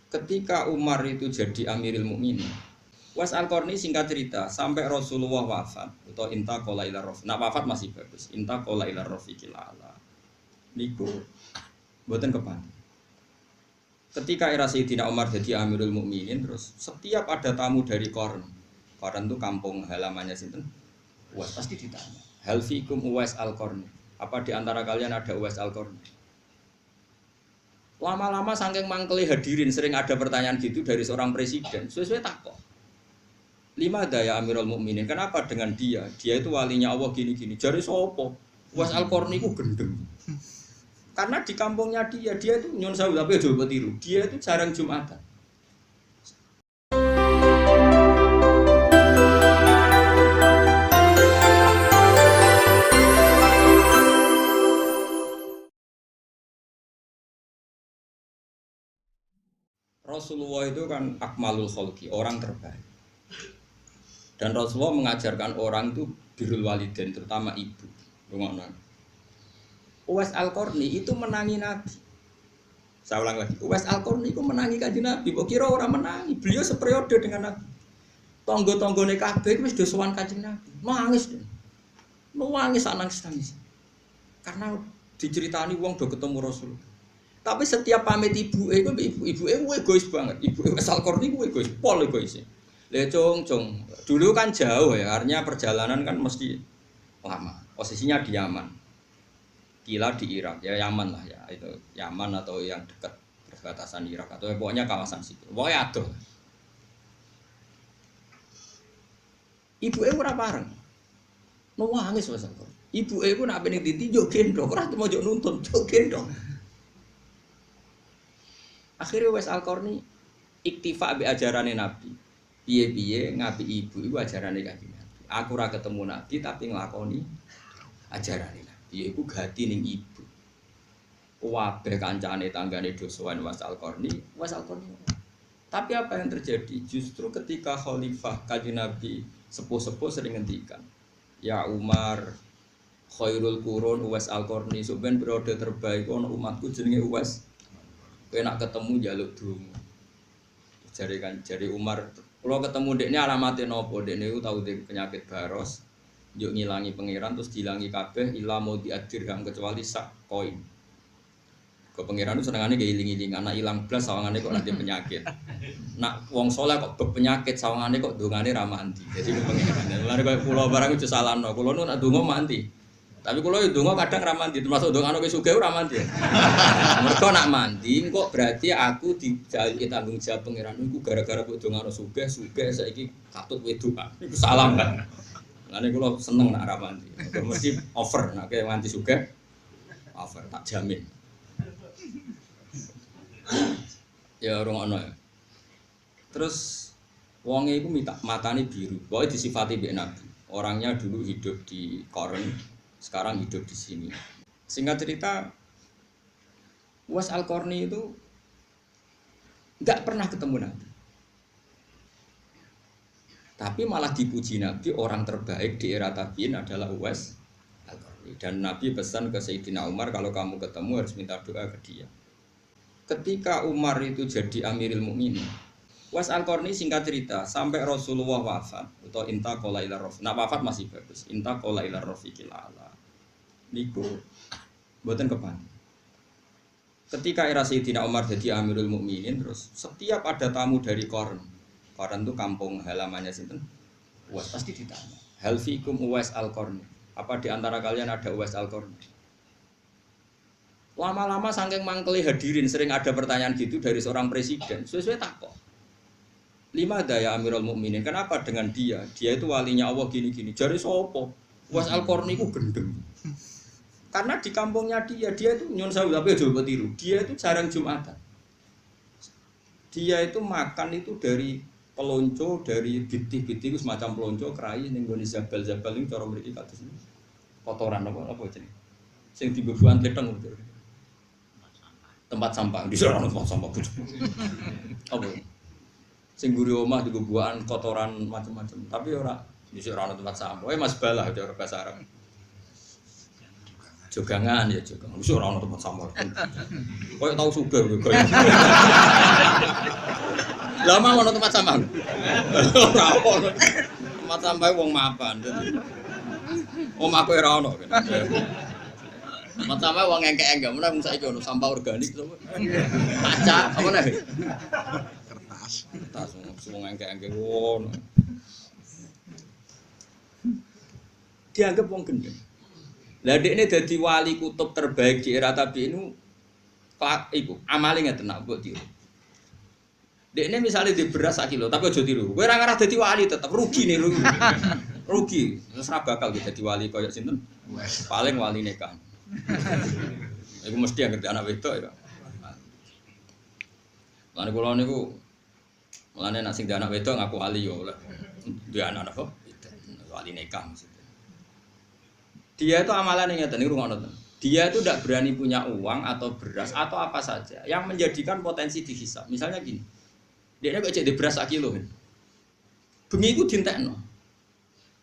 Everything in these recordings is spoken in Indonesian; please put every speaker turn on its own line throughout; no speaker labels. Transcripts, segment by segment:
Ketika Umar itu jadi Amirul Mukminin, Uwais Al-Qarni singkat cerita sampai Rasulullah wafat atau intaqala ila rafiq. Nah wafat masih bagus. Intaqala ila rafiqil a'la. Niku mboten kepanten. Ketika era Sayyidina Umar jadi Amirul Mukminin, terus setiap ada tamu dari Qarn itu kampung halamannya sinten? Uwais pasti ditanya. Hal fikum Uwais Al-Qarni? Apa di antara kalian ada Uwais Al-Qarni? Lama-lama saking mangkeli hadirin sering ada pertanyaan gitu dari seorang presiden. Sesuai takok. Lima daya Amirul Mukminin. Kenapa dengan dia? Dia itu walinya Allah gini-gini. Jari sopo? Uwais Al-Qarni ku gendeng. Karena di kampungnya dia itu nyun sewu tapi aja tiru. Dia itu jarang Jumatan. Rasulullah itu kan akmalul khalqi, orang terbaik. Dan Rasulullah mengajarkan orang itu birrul walidain, terutama ibu. Uwais Al-Qarni itu menangi Nabi. Saya ulang lagi, Uwais Al-Qarni itu menangi kanjeng Nabi. Kok kira orang menangi? Beliau seperiode dengan Nabi. Tonggo-tonggone kabeh wis do sowan kanjeng Nabi. Nangis. Nangis nangis. Karena diceritani wong do ketemu Rasulullah. Tapi setiap pamit ibu egois banget. Ibu Uwais Al-Qarni ku egois, pol egois. Le cung. Dulu kan jauh ya, artinya perjalanan kan mesti lama. Posisinya di Yaman. Kila di Irak, ya Yaman lah ya. Itu Yaman atau yang dekat perbatasan Irak atau pokoknya kawasan situ. Pokoknya adoh. Ibu ora pareng. Nangis Uwais Al-Qarni. Ibu nak pengen ditinjuk gendong, ora mau njuk nuntun, juk gendong. Akhirnya Uwais Al-Qarni iktifa be ajarane Nabi. Piye-piye ngapi ibu iku ajarane Kanjeng Nabi. Aku ora ketemu Nabi tapi nglakoni ajarane Nabi. Iku gati ning ibu. Kabeh kancane tanggane do sowan Uwais Al-Qarni, Tapi apa yang terjadi? Justru ketika khalifah Kanjeng Nabi sepuh-sepuh sering ngendikan, ya Umar khairul qurun Uwais Al-Qarni, sampeyan periode terbaik ana umatku jenenge Uwais. Kowe nak ketemu njaluk donga. Jari Umar, kalau ketemu dekne alamate napa? Dekne iku tau penyakit baros. Njuk ngilangi pangeran terus dilangi kabeh ila mau diadirham kecuali sak koin. Ke pangeran itu senengane ge iling-iling, anak ilang blas sawangane kok nanti penyakit. Nak wong saleh kok penyakit sawangane kok dongane ra mandi. Jadi ke pangeran. Lare koyo kula barang iku salahno. Kula nu nak donga mandi. Tapi kalau itu donga kadang ra mandi, termasuk donga nek sugih ora mandi. Mergo nak mandi kok berarti aku dijaluk tanggung jawab pangeran iku gara-gara kok donga sugih saiki katut wedokan. Iku salah kan. Lane kula seneng nak ra mandi. Mesti over nek mandi sugih over tak jamin. Ya rungokno ya. Terus wonge iku matane biru. Pokoke disifati mbek Nabi. Orangnya dulu hidup di Qarn, sekarang hidup di sini. Singkat cerita, Uwais Al-Qarni itu enggak pernah ketemu Nabi. Tapi malah dipuji Nabi, orang terbaik di era tabi'in adalah Uwais Al-Qarni. Dan Nabi pesan ke Sayyidina Umar, kalau kamu ketemu harus minta doa ke dia. Ketika Umar itu jadi Amirul Mukminin, Uwais Al-Qarni singkat cerita sampai Rasulullah wafat atau intaqala ila rafiq. Nah wafat masih bagus. Intaqala ila rafiqil a'la. Niku mboten kepanten. Ketika era Sayyidina Umar jadi Amirul Mukminin, terus setiap ada tamu dari Qarn itu kampung halamannya sinten? Uwais pasti ditanya. Hal fikum Uwais Al-Qarni? Apa di antara kalian ada Uwais Al-Qarni? Lama-lama saking mangkeli hadirin sering ada pertanyaan gitu dari seorang presiden. Sesuai takok. Lima daya Amirul Mukminin. Kenapa dengan dia? Dia itu walinya Allah gini-gini. Jari sopo? Uwais Al-Qarni ku gendeng. Karena di kampungnya dia itu nyun sewu tapi aja tiru. Dia itu jarang Jumatan. Dia itu makan itu dari pelonco, dari biti-biti itu semacam pelonco, kerai ning nggone zabal-zabal ini cara mriki kados kotoran apa jenenge. Sing dibebuan tleteng gitu. Tempat sampah di sana tempat sampah apa sing guri omah di gubuan kotoran macam-macam tapi ora di sana tempat sampah mas balah itu orang bahasa Arab jogangan ya jogangan di sana tempat sampah koyo tau sugih koyo Lama ono tempat sampah. Ora ono. Tempat sampah wong mapan. Aku ora ono. Tempat sampah wong engke-engke, mun saiki ono sampah organik to. Kaca, apa nek? Kertas wong engke-engke ngono. Dianggap wong gendeng. Lah dekne dadi wali kutub terbaik di era tabi'in iku amale ngeten nak mbok tiru. Dekne misale di beras 1 kilo tapi aja tiru. Kowe ora ngarah dadi wali tetep rugi nih rugi. Rugi. Wis ora bakal dadi wali koyo sinten? Paling wali nikah. Iku mesti yang ngerti anak wedok ya. Lan kula niku mulane nek sing anak wedok ngaku wali yo oleh. Dia anak apa? Wali nikah maksudnya. Dia itu amalannya ngeten niku ngono. Dia itu tidak berani punya uang atau beras atau apa saja yang menjadikan potensi dihisab. Misalnya gini, dia kok cek di beras 1 kilo. Bengi iku dintekno.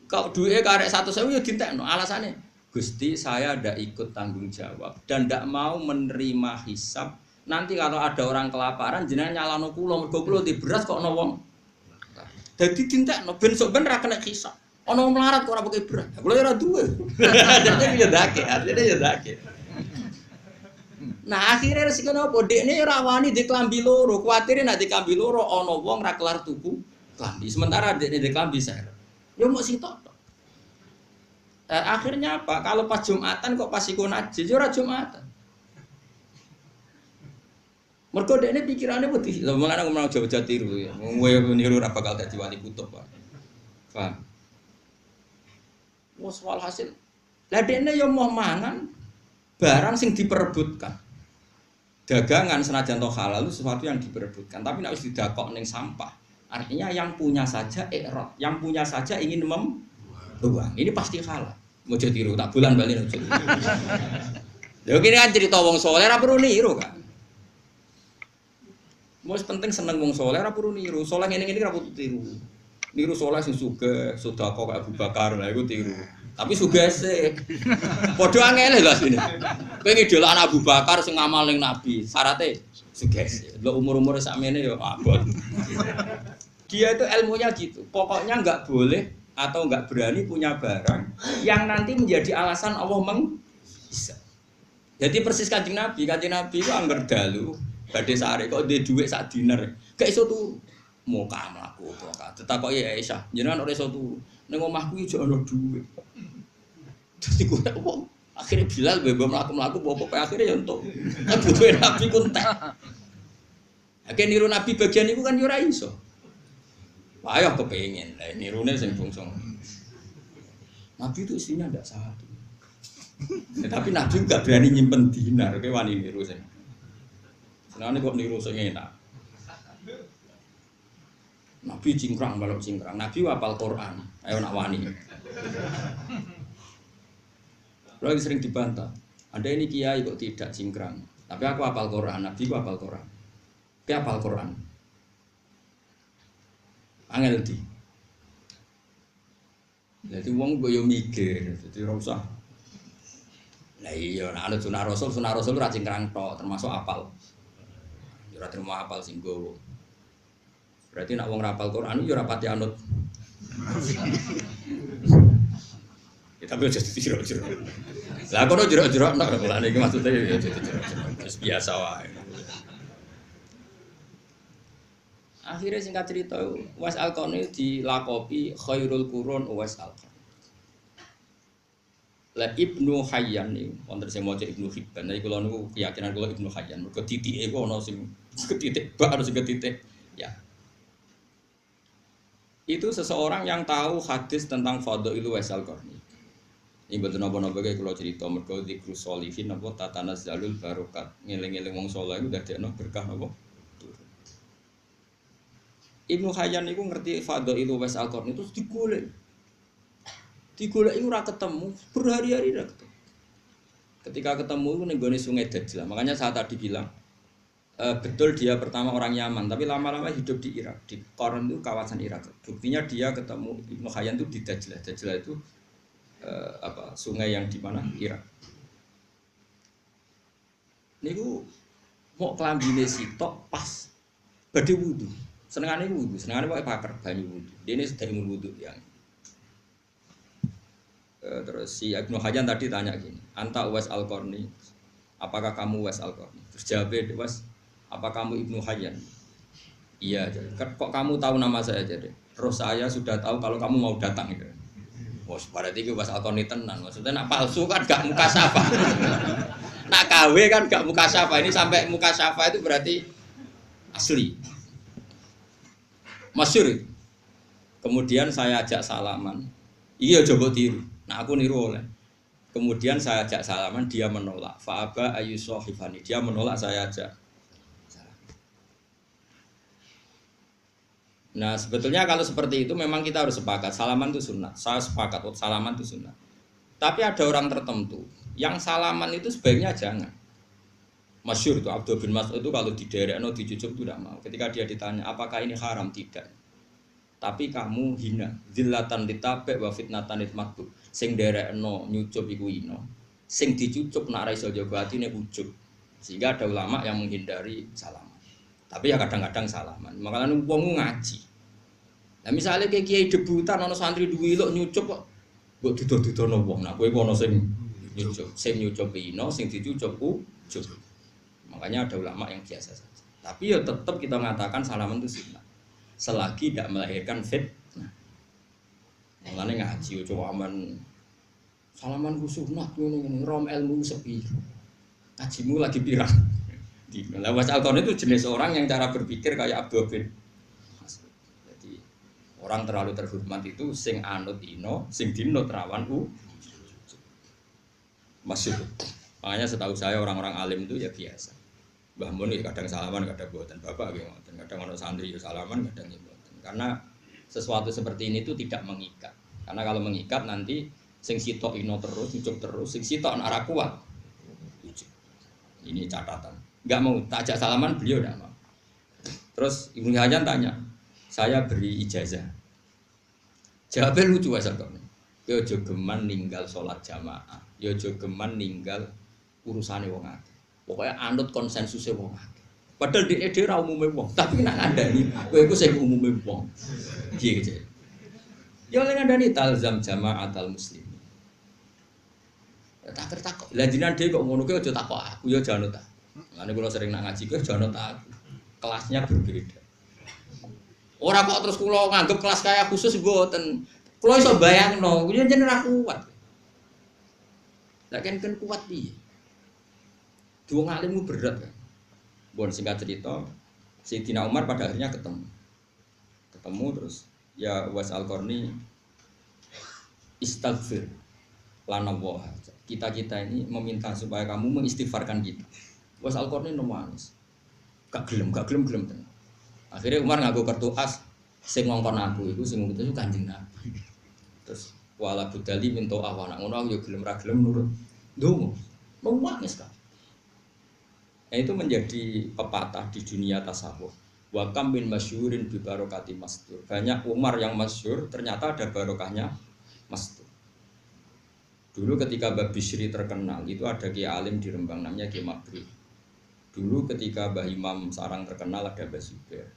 Kalau duitnya karek 100.000 ya dintekno. Alasannya, Gusti saya tidak ikut tanggung jawab dan tidak mau menerima hisab. Nanti kalau ada orang kelaparan jenengan nyalano kula mergo kula di beras kok ono wong. Dadi dintekno ben sok ben ra kena hisab. Ono melarat kok ora pakai beras. Kula ora duwe. Dadi ya dake, artinya ya dake. Nah, akhirnya resiko napa? Dekne ora wani di klambi loro, kuwatire nek di klambi loro ana wong ra kelar tuku klambi. Sementara dekne di klambi ser. Ya mok sitok. Akhirnya apa? Kalau pas Jumatan kok pas iku najis, ya ora Jumatan. Mergo dekne pikirane putih. Lah mulane aku mau coba tiru ya. Kowe niru ora bakal dadi wali kutub, Pak. Paham? Wes walhasil. Lah dekne yo mau mangan barang sing diperebutkan. Dagangan senajan to halal itu sesuatu yang diperebutkan, tapi nek wis didakok ning sampah. Artinya yang punya saja ikrot, yang punya saja ingin membuang. Ini pasti halal. Mau tiru tak bulan bali ojo. Lho kene kan cerita wong saleh ora perlu niru kan. Wis penting seneng wong saleh ora perlu niru. Saleh ngene-ngene ora perlu tiru. Niru saleh sing sugih, sedekah kaya Abu Bakar lha iku tiru. Tapi sugih sik. Padha angele lho asline. Kowe ngidolakno Abu Bakar sing ngamal ning Nabi, syaratnya sugih sik. Lho umur-umur sakmene ya abot. Dia itu ilmunya gitu. Pokoknya enggak boleh atau enggak berani punya barang yang nanti menjadi alasan Allah bisa. Jadi persis Kanjeng Nabi itu angger dalu badhe sare kok ndek dhuwit sak dinar. Gak iso turu. Muka mlaku kok. Tetakoki Aisyah, jenengan ora iso turu. Ning omahku iki ono dhuwit. Dadi kok wong akhire Bilal bebo mlaku-mlaku apa akhire ya entuk. Butuhe Nabi ku entek. Akhire niru Nabi bagian iku kan yo ora iso. Ayo kepengin. Lah nirune sing bungsu. Nabi itu istrinya ndak satu. Tapi Nabi enggak berani nyimpen dinar, kowe wani niru sing. Senane kok niru sing enak. Nabi cingkrang balok cingkrang. Nabi hafal Quran. Ayo nak wani. Lagi sering dibantah. Ada ini kiai kok tidak cingkrang. Tapi aku hafal Quran. Nabi ku hafal Quran. Dia hafal Quran. Angel di. Jadi wong kok yo mikir, dadi ora usah. Lah iya nek ana sunah Rasul ora cingkrang tok, termasuk hafal. Ora terima hafal sing gowo. Berarti nak wong rapal Quran yo ora pati anut. Ya tapi aja ditiru-tiru. Lah kono jero-jero nek lha iki maksude ya jero-jero. Wis biasa wae. Akhirnya singkat cerita Uwais Al-Qarni dilakopi khairul qurun Uwais Al-Qarni. Lah Ibnu Hayyan niku wonten sing maca Ibnu Hibban. Nek kula niku keyakinan kula Ibnu Hayyan mergo titike ku ana sing ketitik bak ana sing ketitik ya. Itu seseorang yang tahu hadis tentang Fadhailul Uwais Al-Qarni. Ini betul napa-napa kaya kula cerita mergo dzikrus sholihin napa tatanazzalul barokat. Ngeling-eling wong saleh iku dadekno berkah napa? Ibnu Hayyan itu ngerti Fadhailul Uwais Al-Qarni itu digolek. Digolek itu ora ketemu, berhari-hari ora ketemu. Ketika ketemu itu ning gone Sungai Dajjal. Makanya saya tadi bilang betul dia pertama orang Yaman, tapi lama-lama hidup di Irak. Di Qarn itu kawasan Irak. Buktinya dia ketemu Ibnu Hayyan itu di Dajjal. Dajjal itu sungai yang di mana? Irak. Niku mau klambine sitok pas badhe wudu. Senengane wudu, senengane pakai pakar banyu wudu. Dia ini sedang wudu yang. Terus si Ibnu Hajar tadi tanya gini, Anta Uwais Al-Qarni, apakah kamu Uwais Al-Qarni? Terus jawabnya, Uwais, apa kamu Ibnu Hajar? Iya, kok kamu tahu nama saya jadi? Roh saya sudah tahu kalau kamu mau datang gitu. Wah, berarti itu Uwais Al-Qarni tenan. Maksudnya nak palsu kan gak muka syafa. Nak KW kan gak muka syafa. Ini sampai muka syafa itu berarti asli. Masyhur. Kemudian saya ajak salaman. Iya coba tiru. Nah aku niru oleh. Kemudian saya ajak salaman, dia menolak. Fa'aba ayyusohifani. Dia menolak, saya ajak. Nah sebetulnya kalau seperti itu memang kita harus sepakat. Salaman itu sunat. Saya sepakat, salaman itu sunat. Tapi ada orang tertentu yang salaman itu sebaiknya jangan. Masyhur itu Abdul bin Mas'ud itu kalau di daerah dicucuk itu tidak mau. Ketika dia ditanya apakah ini haram, tidak. Tapi kamu hina, zillatan ditabe wa fitnatan ditmakbub. Sing derekno nyucup iku ino, sing dicucup nak ra iso jaga atine ujug. Sehingga ada ulama yang menghindari salaman. Tapi ya kadang-kadang salaman. Makanya wong ngaji. Nah misalnya kayak kiai debutan ana santri duwi lho nyucup kok mbok didol-didono wong. Nah kowe ana sing nyucup ino, sing dicucup ujug. Makanya ada ulama yang biasa saja. Tapi ya tetap kita mengatakan salaman itu sunnah. Selagi tidak melahirkan fitnah. Mulane ngaji coba aman salaman ku sunah ngene rom ilmu sepi. Ngajimu lagi pirang. Di Uwais Al-Qarni itu jenis orang yang cara berpikir kayak Abdul bin Mas'ud. Jadi orang terlalu terhormat itu sing anut ino, sing dinut rawan masyhur. Makanya setahu saya orang-orang alim itu ya biasa. Mbah Mun kadang salaman, kadang buatan bapak, kadang orang santri salaman, kadang buatan. Karena sesuatu seperti ini itu tidak mengikat. Karena kalau mengikat nanti sing sitok ino terus, cucuk terus, sing sitok arah kuat. Ini catatan. Enggak mau tajak salaman beliau enggak mau. Terus Ibnu Hajar tanya, saya beri ijazah. Jawabnya lucu asal kok. Yo jogeman ninggal sholat jamaah, yo jogeman ninggal urusane wong akeh. Pokoknya anut konsensusnya wong akeh. Padahal di ide ra umume wong, tapi nak ngandani kowe iku sing umume wong. Piye gitu. Ya oleh ngandani talzam jama'atal muslimin. Tak tertakok. Lah jenengan dhewe kok ngono kuwi aja takok aku ya janut ta. Ngene kula sering nak ngaji kuwi janut aku. Kelasnya berbeda. Ora kok terus kula nganggep kelas kaya khusus mboten. Kula iso bayangno, kuwi jeneng ra kuat. Lah kan kuat piye? Dua ngalimmu berat kan. Bon singkat cerita, Sayyidina Umar pada akhirnya ketemu terus ya Uwais Al-Qarni istaghfir lana wa. Kita ini meminta supaya kamu mengistighfarkan kita. Uwais Al-Qarni nangis. Gak gelem tenan. Akhirnya Umar nganggo kartu as sing ngongkon aku iku sing itu Kanjeng Nabi. Terus wala budali minta awana ngono aku yo gelem ra gelem nurut. Ndonga. Nangis kan. Nah, itu menjadi pepatah di dunia tasawuf. Wa kam bin masyhurin bi barokati mastur. Banyak Umar yang masyhur ternyata ada barokahnya mastur. Dulu ketika Mbah Bisri terkenal itu ada kiai alim di Rembang namanya Kiai Makri. Dulu ketika Mbah Imam Sarang terkenal ada Mbah Zubair.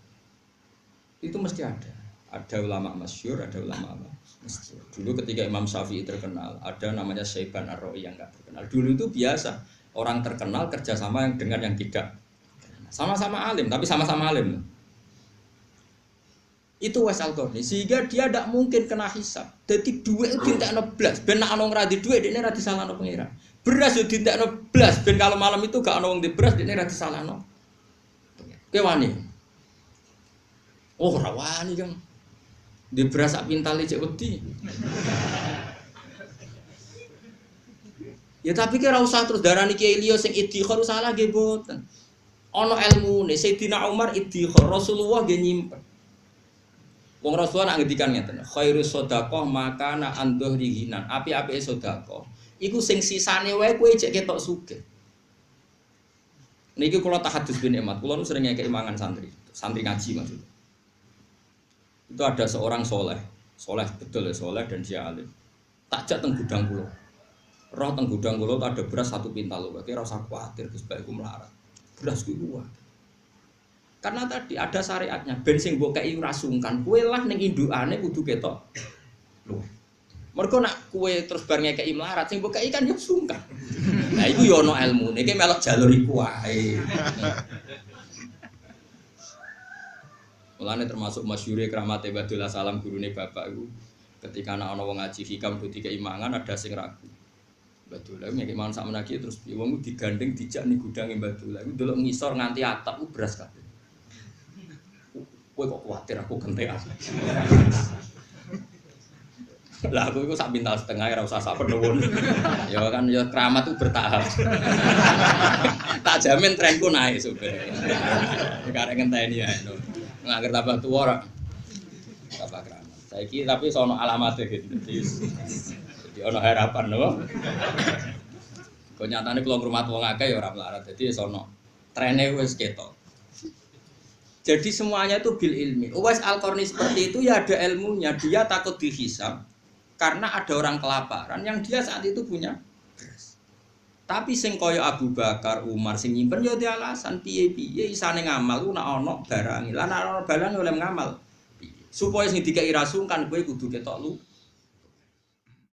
Itu mesti ada. Ada ulama masyhur, ada ulama mastur. Dulu ketika Imam Syafi'i terkenal, ada namanya Syaiban Ar-Ra'i yang enggak terkenal. Dulu itu biasa. Orang terkenal kerjasama dengan yang tidak sama-sama alim, tapi sama-sama alim. Itu Uwais Al-Qarni, sehingga dia tidak mungkin kena hisab. Jadi duit itu dintekno blas, ben nek ana wong ra di duit dekne ra disalahno pengira. Beras yo dintekno blas, ben kalau malam itu gak ana wong di beras dekne ra disalahno. Kowe wani. Oh, ora wani, Kang. Di beras sak pintale cek wedi. Ya tapi kira usah terus darani kiai liya sing idhikhar salah nggih mboten. Ana ilmune Sayyidina Umar idhikhar, Rasulullah nggih nyimpen. Wong Rasulullah nak ngendikan ngeten, khairus shadaqah makana an dhuhri hinan. Api-apike sedekah iku sing sisane wae kowe cek ketok sugih. Niki kula tahadus bin Emat, kula nu sering ngekeki mangan santri ngaji maksud. Itu ada seorang soleh betul ya soleh dan dia alim. Takjak teng gudang kula. Roh teng gudang kula ada beras 1 pintal lho, kira ora usah kuwatir Gus Bae ku melarat. Beras ku kuwi. Karena tadi ada syariatnya, ben sing mbok kei ora sungkan, kowe lah ning indukane kudu ketok. Lho. Mergo nak kowe terus bar ngekeki melarat sing mbok kei kan yo sungkan. Nah iku yo ana ilmune, iki melok jalur iku wae. Mulane termasuk masyhure kramate Badullah Salam gurune bapak iku ketika ana wong ngaji hikam kudu keimangan ada sing ragu. Badullah ngekeki mangan sak menaki terus wong digandeng dijak ning gudange Badullah iku delok ngisor nganti atap ku beras kabeh. Kowe kok kuwatir aku gentekan. Lah aku iku sak pintal setengah ora usah sak penuwun. Ya kan ya keramat itu bertahap. Tak jamin trenku naik sebenarnya. Karek ngenteni ya. Ngangger tambah tuwa ora. Tambah keramat. Saiki tapi sono alamate gitu. Jadi ono harapan lho. Kok nyatane kula ngrumat wong akeh ya ora melarat. Dadi sono trene wis ketok. Jadi semuanya itu bil ilmi. Uwais Al-Qarni seperti itu ya ada ilmunya. Dia takut dihisab karena ada orang kelaparan yang dia saat itu punya beras. Tapi sing kaya Abu Bakar, Umar sing nyimpen ya dia alasan piye-piye isane ngamal ku nek ana barang. Lah nek ana barang oleh ngamal. Supaya sing dikeki ra sungkan kowe kudu ketok lu